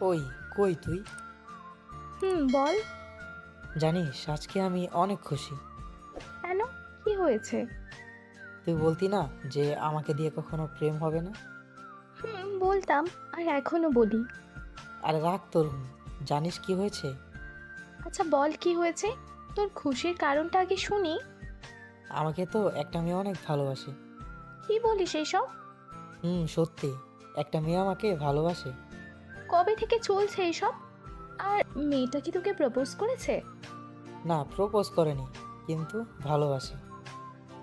ওই, কই তুই? বল। জানিস আজকে আমি অনেক খুশি। কেন? কি হয়েছে? তুই বলতি না যে আমাকে দিয়ে কখনো প্রেম হবে না? বলতাম, আর এখনো বলি। আরে রাখ তোর জানিস কি হয়েছে? আচ্ছা বল কি হয়েছে, তোর খুশির কারণটা আগে শুনি। আমাকে তো একটা মেয়ে অনেক ভালোবাসে। কি বলিস এইসব? সত্যি, একটা মেয়ে আমাকে ভালোবাসে। কবে থেকে চলছে এইসব? আর মেয়েটা কি তোকে প্রপোজ করেছে? না, প্রপোজ করেনি, কিন্তু ভালোবাসে।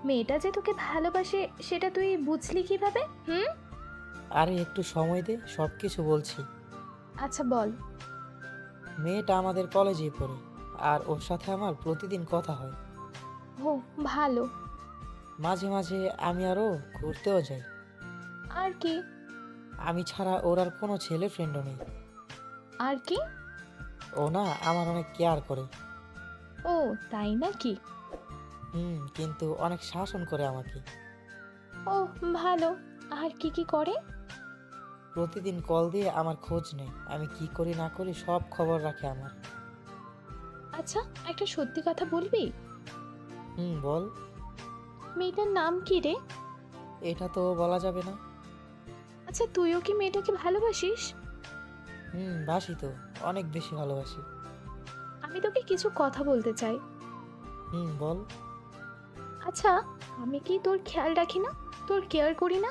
মেয়েটা যে তোকে ভালোবাসে সেটা তুই বুঝলি কিভাবে? আরে একটু সময় দে, সব কিছু বলছি। আচ্ছা বল। মেয়েটা আমাদের কলেজেই পড়ে, আর ওর সাথে আমার প্রতিদিন কথা হয়। ও, ভালো। মাঝে মাঝে আমি আরও ঘুরতেও যাই। আর কি? আমি ছাড়া ওর আর কোনো ছেলে ফ্রেন্ডও নেই। আর কি? ও না আমার অনেক কেয়ার করে। ও, তাই নাকি? কিন্তু অনেক শাসন করে আমাকে। ও, ভালো। আর কি কি করে? প্রতিদিন কল দিয়ে আমার খোঁজ নেয়, আমি কি করি না করি সব খবর রাখে আমার। আচ্ছা, একটা সত্যি কথা বলবি? বল। মেয়েটার নাম কি রে? এটা তো বলা যাবে না। আচ্ছা, তুইও কি মেয়েটাকে ভালোবাসিস? বাসি তো, অনেক বেশি ভালোবাসি। আমি তোকে কিছু কথা বলতে চাই। বল। আচ্ছা, আমি কি তোর খেয়াল রাখি না, তোর কেয়ার করি না?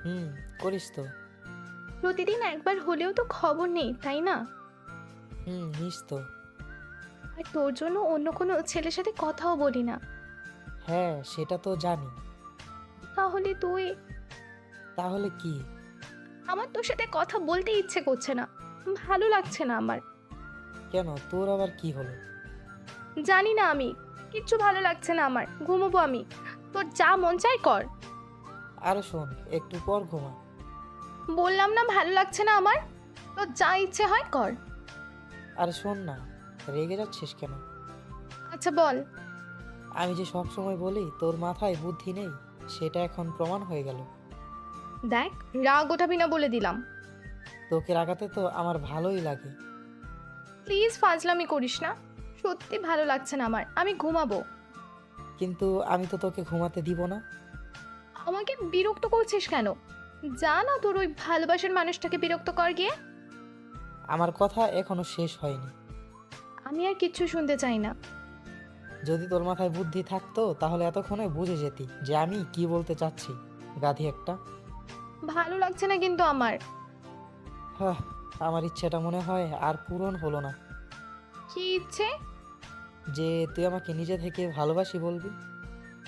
হুম, করিস তো। প্রতিদিন একবার হলেও তো খবর নেই, তাই না? নিস তো। আর তোর জন্য অন্য কোনো ছেলের সাথে কথাও বলি না। হ্যাঁ, সেটা তো জানি। তাহলে তুই? তাহলে কি? আমার তোর সাথে কথা বলতে ইচ্ছে করছে না, ভালো লাগছে না আমার। কেন, তোর আবার কি হলো? জানি না, আমি কিচ্ছু ভালো লাগছে না আমার, ঘুমোবো আমি। তোর যা মন চায় কর। আরে শোন, একটু পর ঘুমা। বললাম না ভালো লাগছে না আমার, তোর যা ইচ্ছে হয় কর। আরে শোন না, রেগে যাচ্ছিস কেন? আচ্ছা বল। আমি যে সব সময় বলি তোর মাথায় বুদ্ধি নেই, সেটা এখন প্রমাণ হয়ে গেল। দেখ, রাগ ওঠাবি না বলে দিলাম। তোকে রাগাতে তো আমার ভালোই লাগে। প্লিজ ফাজলামি করিস না, সত্যি ভালো লাগছে না আমার, আমি ঘুমাবো। কিন্তু আমি তো তোকে ঘুমাতে দিব না। আমাকে বিরক্ত করছিস কেন? যা না, তোর ওই ভালোবাসার মানুষটাকে বিরক্ত কর গিয়ে। আমার কথা এখনো শেষ হয়নি। আমি আর কিচ্ছু শুনতে চাই না। যদি তোর মাথায় বুদ্ধি থাকতো তাহলে এতক্ষণে বুঝে যেতি যে আমি কি বলতে চাচ্ছি। গাধি একটা। ভালো লাগছে না কিন্তু আমার। হাহ, আমার ইচ্ছেটা মনে হয় আর পূরণ হলো না। কি ইচ্ছে? যে তুই আমাকে নিজে থেকে ভালোবাসি বলবি।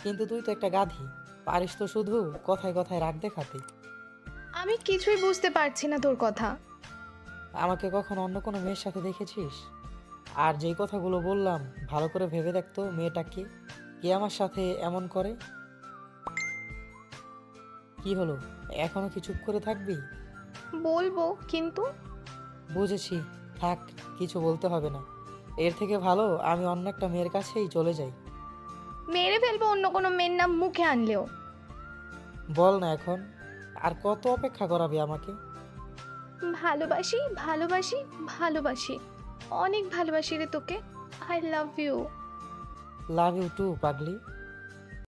কিন্তু তুই তো একটা গাধি, পারিস তো শুধু কথায় কথায় রাগ দেখাতে। আমি কিছুই বুঝতে পারছি না তোর কথা। আমাকে কখন অন্য কোনো মেয়ের সাথে দেখেছিস? আর যেই কথাগুলো বললাম, ভালো করে ভেবে দেখতো মেয়েটাকে, কে আমার সাথে এমন করে। কি হলো, এখনো কি চুপ করে থাকবি? বলবো কিন্তু। বুঝেছি, থাক, কিছু বলতে হবে না। এর থেকে ভালো আমি অন্য একটা মেয়ের কাছেই চলে যাই। মেরে ফেলবো অন্য কোনো মেয়ের নাম মুখে আনলেও। বল না এখন, আর কত অপেক্ষা করাবি আমাকে? ভালোবাসি, ভালোবাসি, ভালোবাসি, অনেক ভালোবাসি রে তোকে। I love you. Love you too পাগলি।